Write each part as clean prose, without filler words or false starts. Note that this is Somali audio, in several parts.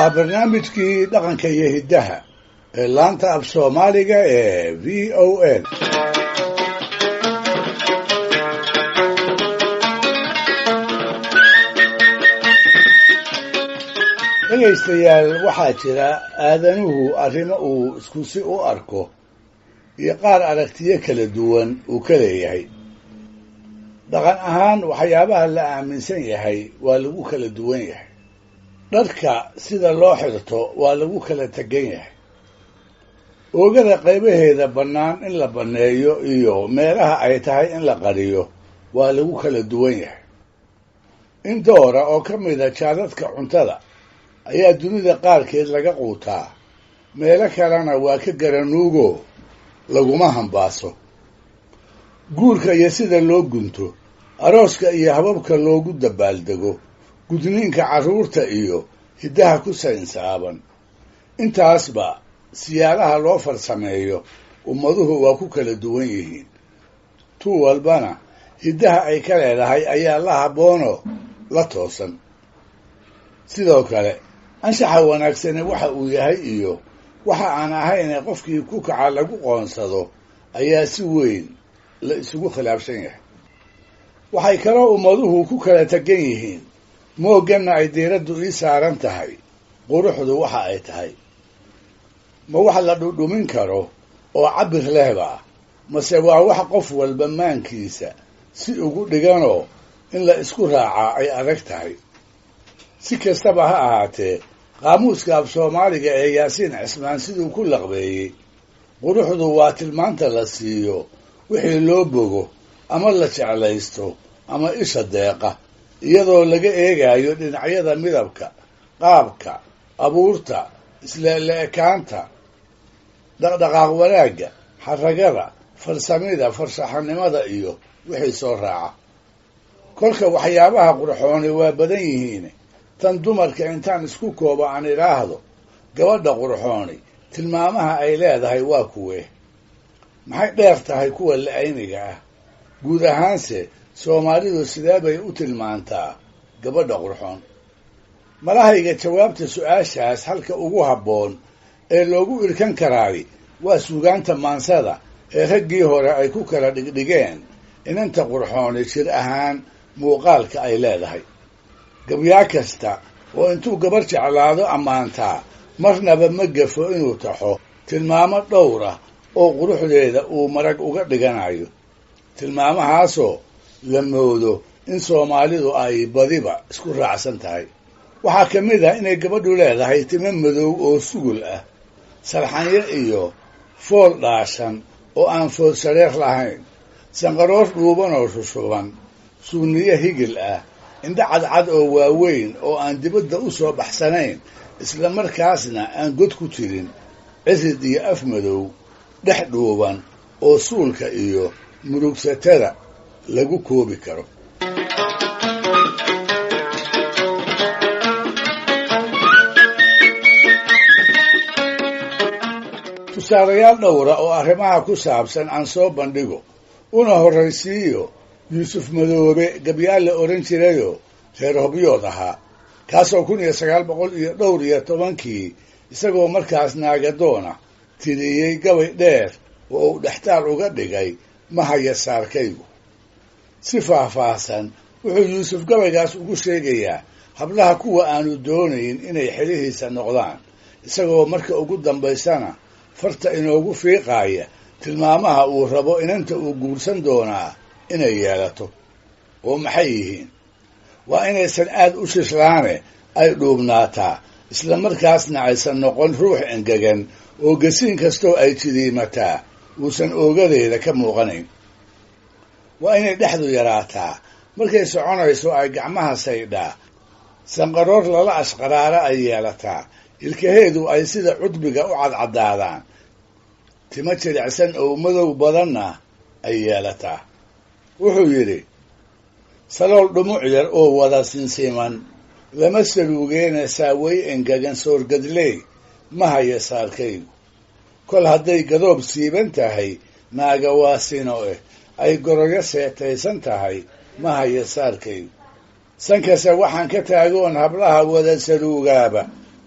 waa barnaamijkii dhaqanka iyo hiddaha ee laanta af soomaaliga ee v o n dhegaystayaal waxaa jira aadanuhu arrimo uu isku si u arko iyo qaar aragtiyo kala duwan uu ka leeyahay. dhaqan ahaan waxyaabaha la aaminsan yahay waa lagu kala duwan yahay. dharka sida loo xirto waa lagu kala tegan yahay. oogada qaybaheeda bannaan in la banneeyo iyo meelaha ay tahay in la qariyo waa lagu kala duwan yahay. in doora oo ka mida jaadadka cuntada ayaa dunida qaarkeed laga quutaa, meelo kalena waa ka garanuugo laguma hambaaso. guurka iyo sida loo gunto, arooska iyo hababka loogu dabaaldego, gudniinka carruurta iyo hiddaha ku saynsaaban, intaasba siyaalaha loo farsameeyo ummaduhu waa ku kala duwan yihiin. tu walbana hiddaha ay ka leedahay ayaa la habboonoo la toosan. sidoo kale anshaxa wanaagsani waxa uu yahay iyo waxa aan ahayne qofkii ku kaca lagu qoonsado ayaa si weyn la isugu khilaafsan yahay. waxay kaloo ummaduhu ku kala tegan yihiin moogganna ay diiraddu ii saaran tahay quruxdu waxa ay tahay. ma wax la dhudhumin karo oo cabbir lehba mase waa wax qof walba maankiisa si ugu dhiganoo in la isku raacaa ay adag tahay. si kastaba ha ahaatee qaamuuska af soomaaliga ee yaasiin cismaan siduu ku laqbeeyey, quruxdu waa tilmaanta la siiyo wixii loo bogo ama la jeclaysto ama isha deeqa, iyadoo laga eegayo dhinacyada midabka, qaabka, abuurta, isle'ekaanta, dhaqdhaqaaq wanaagga, xaragada, farsamida, farshaxanimada iyo wixii soo raaca. kolka waxyaabaha qurxooni waa badan yihiin. tan dumarka intaan isku koobo aan idhaahdo gabadha qurxooni tilmaamaha ay leedahay waa kuwe? maxay dheer tahay kuwa la-ayniga ah? guud ahaanse soomaalidu sidee bay u tilmaantaa gabadha qurxoon? malahayga jawaabta su-aashaas halka ugu habboon ee loogu irkan karaay waa suugaanta maansada ee raggii hore ay ku kala dhigdhigeen inanta qurxooni jir ahaan muuqaalka ay leedahay. gabyaa kasta oo intuu gabar jeclaado ammaantaa marnaba ma gafo inuu taxo tilmaamo dhowr ah oo quruxdeeda uu marag uga dhiganayo, tilmaamahaasoo la moodo in soomaalidu ay badiba isku raacsan tahay. waxaa ka mid ah inay gabadhu leedahay timo madow oo sugul ah, salxanyo iyo fool dhaashan oo aan fool shareer lahayn, sanqaroor dhuuban oo shushuban, suuniyo higil ah, indha cadcad oo waaweyn oo aan dibadda u soo baxsanayn isla markaasna aan god ku jirin, cirid iyo af madow, dhex dhuuban oo suulka iyo murugsatada lagu koobi karo. tusaalayaal dhowra oo arrimaha ku saabsan aan soo bandhigo una horraysiiyo yuusuf madoobe gabyaal la odhan jirayoo reer hobyood ahaa, kaasoo 1910 isagoo markaas naagadoona tiriyey gabay dheer oo uu dhextaal uga dhigay mahaya saarkaygu. si faahfaahsan wuxuu yuusuf gabaygaas ugu sheegayaa hablaha kuwa aanu doonayn inay xilihiisa noqdaan, isagoo marka ugu dambaysana farta inoogu fiiqaaya tilmaamaha uu rabo inanta uu guursan doonaa inay yeelato. oo maxay yihiin? waa inaysan aad u shishlaane ay dhuubnaataa, isla markaasna aysan noqon ruux engegan oo gasiin kastoo ay jidiimataa uusan oogadeeda ka muuqanayn. waa inay dhexdu yaraataa, markay soconayso ay gacmaha saydhaa, sanqaroor lala ashqaraara ay yeelataa, ilkaheedu ay sida cudbiga u cadcadaadaan, timo jilicsan oo madow badanna ay yeelataa. wuxuu yidhi, salool dhumuc yar oo wada sinsiman lama saluugeena saaway engegan soorgadley mahaya saarkaygu. kol hadday gadoob siiban tahay naaga waa sino ay goroyo seetaysan tahay mahaya saarkaygu. sankase waxaan ka taagoon hablaha wada saluugaaba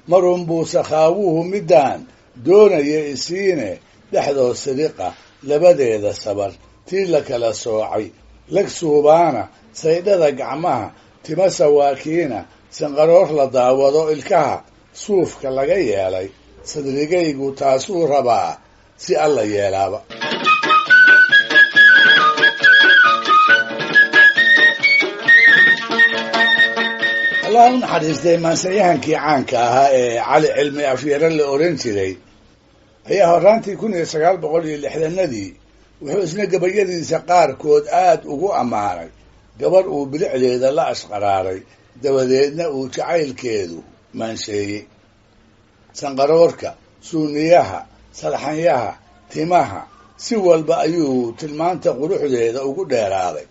marun buu sakhaawuhu middaan doonaya isiine dhexdood sidiqa labadeeda sabar tii la kala soocay lag suubaana saydhada gacmaha tima sawaakiina sanqaroor la daawado ilkaha suufka laga yeelay sadrigaygu taasuu rabaa si alla yeelaaba. allah u naxariistay maansayahankii caanka ahaa ee cali cilmi afyare la oran jiray ayaa horraantii 1960nadii wuxuu isna gabayadiisa qaarkood aad ugu ammaanay gabadh uu bilicdeeda la ashqaraaray dabadeedna uu jacaylkeedu maansheeyey. sanqaroorka, suuniyaha, salxanyaha, timaha si walba ayuu tilmaanta quruxdeeda ugu dheeraaday.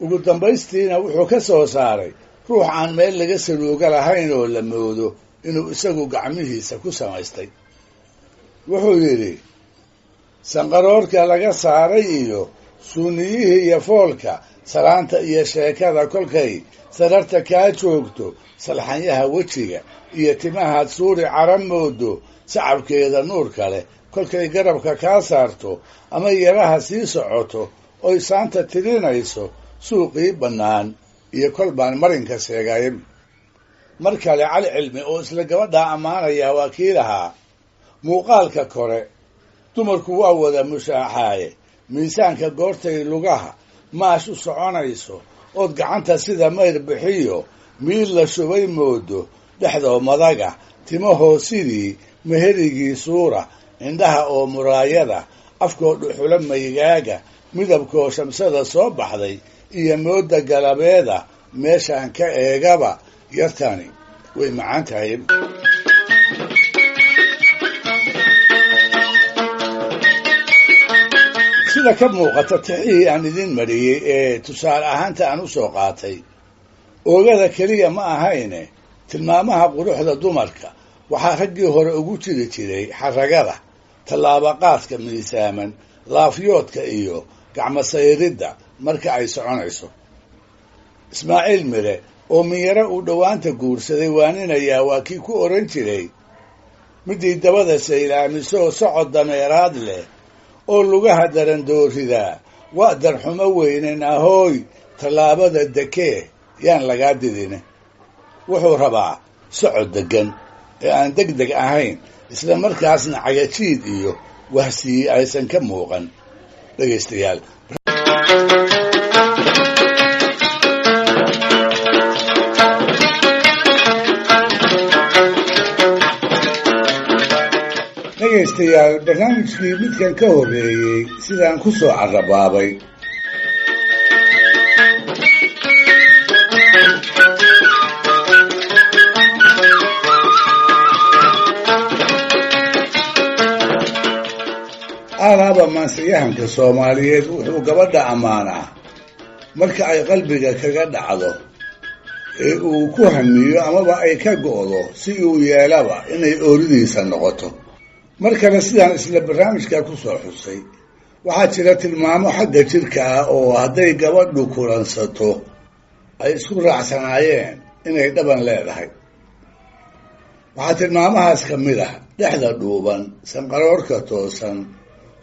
ugu dambaystiina wuxuu ka soo saaray ruux aan meel laga saluuga lahayn oo la moodo inuu isagu gacmihiisa ku samaystay. wuxuu yidhi sanqaroorka laga saaray iyo suuniyihii iyo foolka salaanta iyo sheekada kolkay sararta kaa joogto salxanyaha wejiga iyo timahaad suuri cara moodo sacabkeeda nuurka leh kolkay garabka kaa saarto ama yaraha sii socoto oy saanta tirinayso suuqii bannaan iyo kol baan marinka sheegay. mar kale cali cilmi oo isla gabadhaa ammaanayaa waa kii lahaa muuqaalka kore dumarku waa wada mushaaxaaye miisaanka goortay lugaha maash u soconayso ood gacanta sida mayr bixiyo miil la shubay moodo dhexdoo madaga timahoo sidii meherigii suura indhaha oo muraayada afkoo dhuxula maygaaga midabkoo shamsada soo baxday iyo mooda galabeeda meeshaan ka eegaba yartani way macaan tahay. sida ka muuqata tixihii aan idin mariyey ee tusaale ahaanta aan u soo qaatay oogada keliya ma ahayne tilmaamaha quruxda dumarka waxaa raggii hore ugu jiri jiray xaragada, tallaabaqaadka miisaaman, laafyoodka iyo gacmo sayridda marka ay soconayso. ismaaciil mire oo minyaro uu dhowaanta guursaday waaninayaa waa kii ku oran jiray midii dabada saylaamisoo socod dameeraad leh oo lugaha darandooridaa waa darxumo weynen ahooy tallaabada dekee yaan lagaa didine. wuxuu rabaa socod deggan ee aan deg deg ahayn isla markaasna cagajiid iyo wahsiyi aysan ka muuqan. dhegaystayaal barnaamijkii midkan ka horreeyey sidaan ku soo carrabaabay alaaba maansayahanka soomaaliyeed wuxuu gabadha ammaanaa marka ay qalbiga kaga dhacdo ee uu ku hamiyo amaba ay ka go'do si uu yeelaba inay ooridiisa noqoto. mar kale sidaan isla barnaamijka ku soo xusay waxaa jira tilmaamo xagga jidhka ah oo hadday gabadhu kulansato ay isku raacsanaayeen inay dhaban leedahay. waxaa tilmaamahaas ka mid ah dhexda dhuuban, sanqaroorka toosan,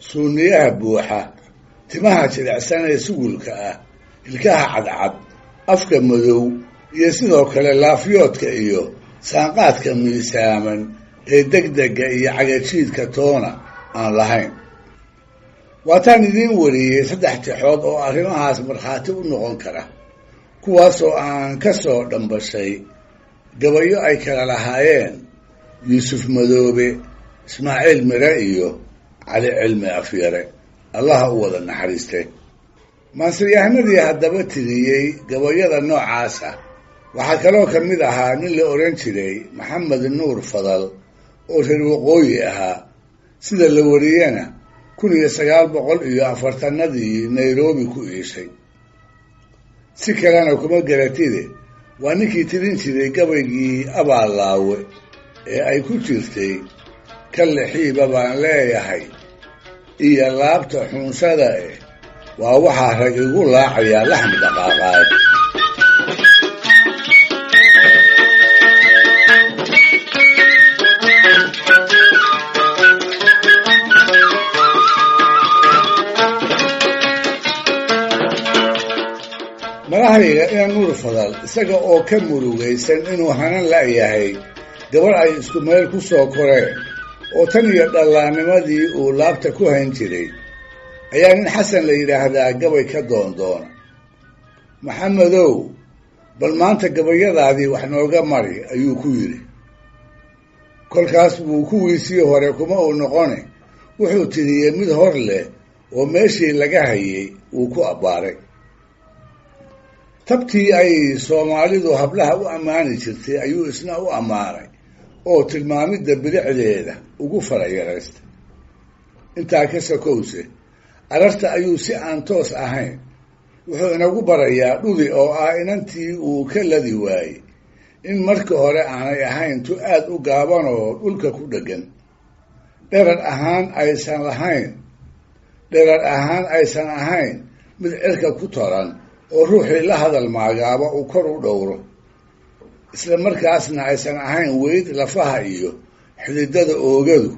suuniyaha buuxa, timaha jilicsan ee sugulka ah, ilkaha cadcad, afka madow iyo sidoo kale laafyoodka iyo saanqaadka miisaaman ee degdega iyo cagajiidka toona aan lahayn. waataan idiin wariyey 3 tixood oo arrimahaas markhaati u noqon kara, kuwaasoo aan ka soo dhambashay gabayo ay kala lahaayeen yuusuf madoobe, ismaaciil mire iyo cali cilmi afyare, allaha u wada naxariiste. maansayahanadii haddaba tiriyey gabayada noocaasa waxaa kaloo ka mid ahaa nin la oran jiray maxamed nuur fadal oo reer waqooyi ahaa, sida la wariyena 1940nadii nairobi ku iishay. si kalena kuma garatide waa ninkii tirin jiray gabaygii abaallaawe ee ay ku jirtay ka lixiiba baan leeyahay iyo laabta xunsada waa waxaa rag igu laacayaa laxmi dhaqaaqaad. malahayga ina nuur fadal isaga oo ka murugaysan inuu hanan la'yahay gabar ay isku meel ku soo koreen oo tan iyo dhallaannimadii uu laabta ku hayn jiray ayaa nin xasan la yidhaahdaa gabay ka doondoona. maxamedow, bal maanta gabayadaadii wax nooga mari ayuu ku yidhi. kolkaas buu kuwiisii hore kuma uu noqone wuxuu tiriyey mid hor leh oo meeshii laga hayay uu ku abbaaray. tabtii ay soomaalidu hablaha u ammaani jirtay ayuu isna u ammaanay oo tilmaamidda bilicdeeda ugu farayaraystay. intaa ka sakowse ararta ayuu si aan toos ahayn wuxuu inagu barayaa dhudi oo ah inantii uu ka ladi waayey in marka hore aanay ahayn tu aad u gaaban oo dhulka ku dheggan, dherar ahaan aysan ahayn mid cirka ku toran oo ruuxii la hadal maagaaba uu kor u dhowro, isla markaasna aysan ahayn weyd lafaha iyo xididada oogadu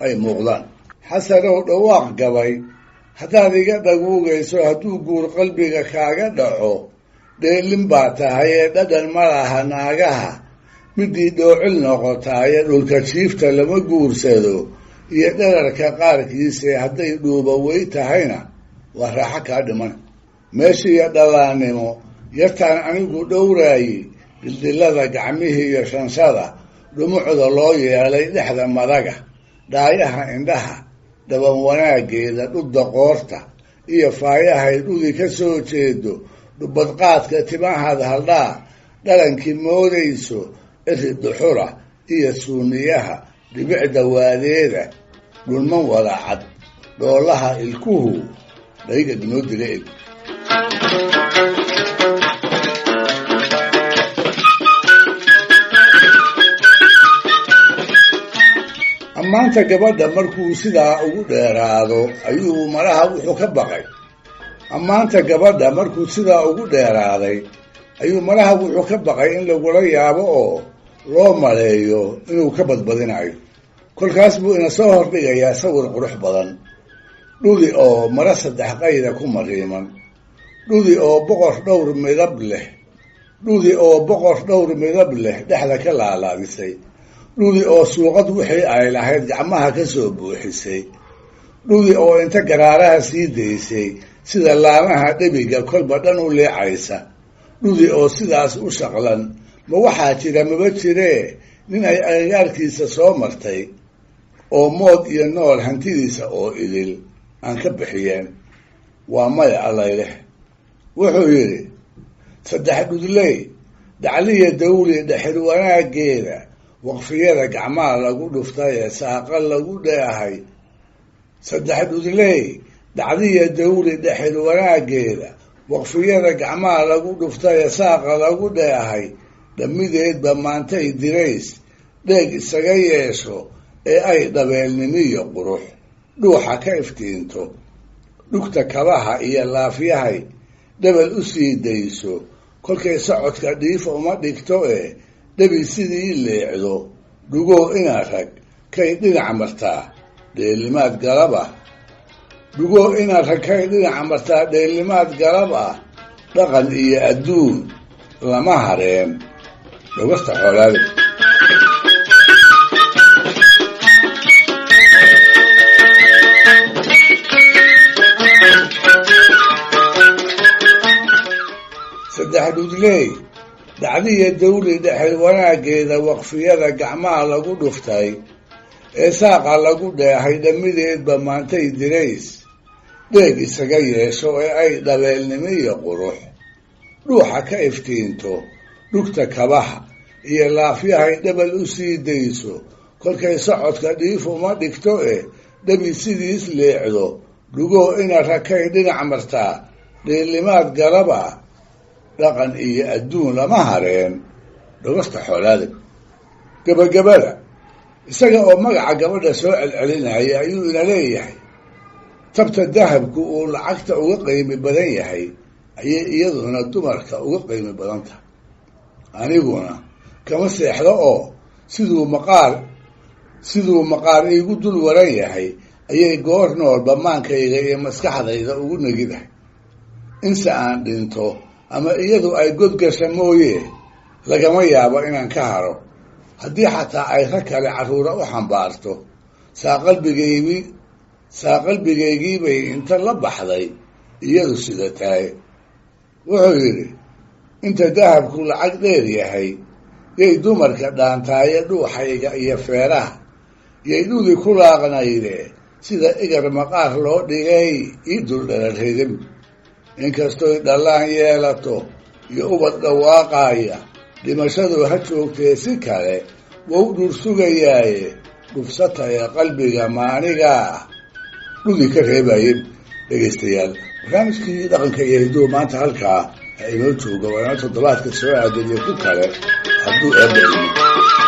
ay muuqdaan. xasanow, dhawaaq gabay haddaad iga dhaguugayso hadduu guur qalbiga kaaga dhaco, dheelin baa tahay ee dhadhan ma laha naagaha midii dhoocil noqotaaye dhulka jiifta lama guursado, iyo dherarka qaarkiise hadday dhuuba wey tahayna waa raaxo kaa dhiman. meeshiiyo dhallaannimo yartaan anigu dhowraaye dildillada gacmihii iyo shanshada dhumucda loo yeelay dhexda madaga, dhaayaha indhaha dhaban wanaaggeeda dhudda qoorta iyo faayahay dhudi ka soo jeedo, dhubadqaadka timahaad haldhaa dhalankii moodayso ciri duxura iyo suuniyaha dhibicda waadeeda dhulman wadaacad dhoolaha ilkuhu dhayga noo dila eg. ammaanta gabadha markuu sidaa ugu dheeraado ayuu malaha wuxuu ka baqay in lagula yaabo oo loo maleeyo inuu ka badbadinayo. kolkaas buu ina soo hordhigayaa sawir qurux badan, dhudi oo mara 3 qayda ku mariiman, dhudi oo boqor dhowr midab leh dhexda ka laalaadisay, dhudi oo suuqad wixii ay lahayd gacmaha ka soo buuxisay, dhudi oo inta garaaraha sii daysay sida laamaha dhebiga kolba dhan u leecaysa, dhudi oo sidaas u shaqlan ma waxaa jira maba jiree nin ay agagaarkiisa soo martay oo mood iyo nool hantidiisa oo idil aan ka bixiyeen. waa maya allayleh. wuxuu yidhi 3 dhudley dacliya dawli dhexir wanaaggeeda waqfiyada gacmaha lagu dhuftay ee saaqa lagu dheehay. 3 dhudley dacliya dawli dhexir wanaaggeeda waqfiyada gacmaha lagu dhuftay ee saaqa lagu dheehay, dhammideedba maantay dirays dheeg isaga yeesho ee ay dhabeelnimiyo qurux dhuuxa ka iftiinto, dhugta kabaha iyo laafyahay dhabal u sii dayso, kolkay socodka dhiifa uma dhigto ee dhabi sidii leecdo, dhugoo ina rag kay dhinac martaa dheelimaad galab ah, dhaqan iyo adduun lama hareen dhogasta xoolaada. dhudley dacdiya dawli dhexir wanaaggeeda waqfiyada gacmaha lagu dhuftay ee saaqa lagu dheehay, dhammideedba maantay dirays dheeg isaga yeesho ee ay dhabeelnimiyo qurux dhuuxa ka iftiinto, dhugta kabaha iyo laafyahay dhabal u sii dayso, kolkay socodka dhiif uma dhigto ee dhabi sidiis leecdo, dhugoo ina rakay dhinac martaa dheelimaad galab ah, dhaqan iyo adduun lama hareen dhogasta xoolaada. gabagabada isaga oo magaca gabadha soo celcelinaya ayuu ina leeyahay tabta dahabku uu lacagta uga qiimi badan yahay ayay iyaduna dumarka uga qiimi badan tahay. aniguna kama seexdo oo siduu maqaar iigu dul waran yahay ayay goor noolba maankayga iyo maskaxdayda ugu negidahay. inse aan dhinto ama iyadu ay godgasha mooye lagama yaabo inaan ka haro haddii xataa ay rag kale carruura u xambaarto saa qalbigaygii bay inta la baxday iyadu sida tahay. wuxuu yidhi inta dahabku lacag dheer yahay yay dumarka dhaantaaye dhuuxayga iyo feeraha yay dhudi ku laaqnayde sida igar maqaar loo dhigay ii duldhalarridin inkastoy dhallaan yeelato iyo ubad dhawaaqaaya dhimashadu ha joogtee si kale wou dhur sugayaaye dhufsatae qalbiga maanigaa dhudi ka reebayen. dhegaystayaal barnaamijkii dhaqanka iyo hiduhu maanta halkaa ha inoo jooga waana toddobaadka soo aadaniyo ku kale hadduu eebba